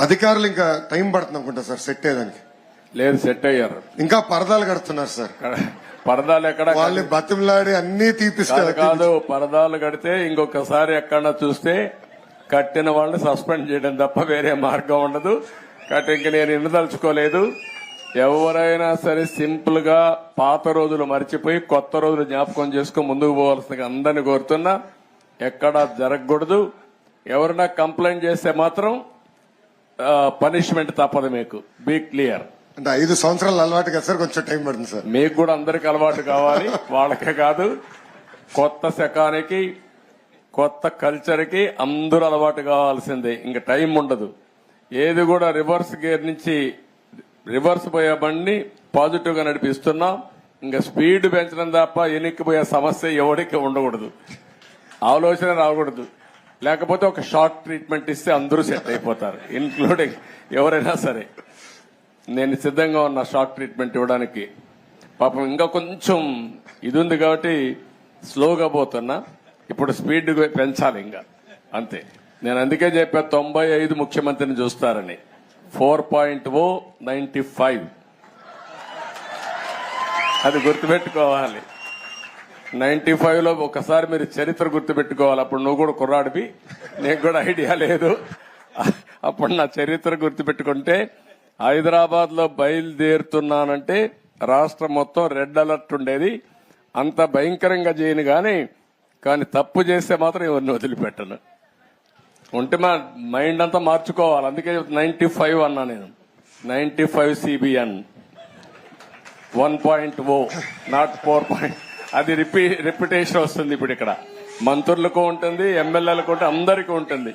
అధికారులు ఇంకా టైం పడుతుంది అనుకుంటా సార్ సెట్ అయ్యేదానికి. లేదు, సెట్ అయ్యారు. ఇంకా పరదాలు కడుతున్నారు సార్. పరదాలు ఎక్కడ వాళ్ళు బతిమలాడి అన్ని తీపిస్తారు కాదు. పరదాలు కడితే ఇంకొకసారి ఎక్కడన్నా చూస్తే కట్టిన వాళ్ళని సస్పెండ్ చేయడం తప్ప వేరే మార్గం ఉండదు. కాబట్టి ఇంక నేను ఇండదలుచుకోలేదు. ఎవరైనా సరే సింపుల్ గా పాత రోజులు మర్చిపోయి కొత్త రోజులు జ్ఞాపకం చేసుకుని ముందుకు పోవాల్సిందిగా అందరిని కోరుతున్నా. ఎక్కడా జరగకూడదు. ఎవరైనా కంప్లైంట్ చేస్తే మాత్రం పనిష్మెంట్ తప్పదు. మీకు బీ క్లియర్. అంటే 5 సంవత్సరాలు అలవాటు కదా సార్, కొంచెం టైం పడుతుంది సార్. మీకు కూడా అందరికి అలవాటు కావాలి, వాళ్ళకే కాదు. కొత్త శకానికి కొత్త కల్చర్ కి అందరూ అలవాటు కావాల్సిందే. ఇంకా టైం ఉండదు. ఏది కూడా రివర్స్ గేర్ నుంచి రివర్స్ పోయే బండిని పాజిటివ్ గా నడిపిస్తున్నాం. ఇంకా స్పీడ్ పెంచడం తప్ప ఎనిక్కిపోయే సమస్య ఎవరికి ఉండకూడదు. ఆలోచన రాకూడదు. లేకపోతే ఒక షార్ట్ ట్రీట్మెంట్ ఇస్తే అందరూ సెట్ అయిపోతారు, ఇన్క్లూడింగ్ ఎవరైనా సరే. నేను సిద్ధంగా ఉన్నా షార్ట్ ట్రీట్మెంట్ ఇవ్వడానికి. పాపం ఇంకా కొంచెం ఇది ఉంది కాబట్టి స్లోగా పోతున్నా. ఇప్పుడు స్పీడ్ పెంచాలి ఇంకా, అంతే. నేను అందుకే చెప్పా 95 ముఖ్యమంత్రిని చూస్తారని. 4.0 95 అది గుర్తుపెట్టుకోవాలి. 95 లో ఒకసారి మీరు చరిత్ర గుర్తుపెట్టుకోవాలి. అప్పుడు నువ్వు కూడా కుర్రాడివి, నీకు కూడా ఐడియా లేదు. అప్పుడు నా చరిత్ర గుర్తుపెట్టుకుంటే హైదరాబాద్ లో బయలుదేరుతున్నానంటే రాష్ట్రం మొత్తం రెడ్ అలర్ట్ ఉండేది. అంత భయంకరంగా చేయను కానీ తప్పు చేస్తే మాత్రం ఎవరిని వదిలిపెట్టను. ఉంటే మా మైండ్ అంతా మార్చుకోవాలి. అందుకే 95 అన్నా నేను. 95 CBN 1.0 నాట్ 4. అది రిపిటేషన్ వస్తుంది. ఇప్పుడు ఇక్కడ మంత్రులకు ఉంటుంది, ఎమ్మెల్యేలకు ఉంటుంది, అందరికీ ఉంటుంది.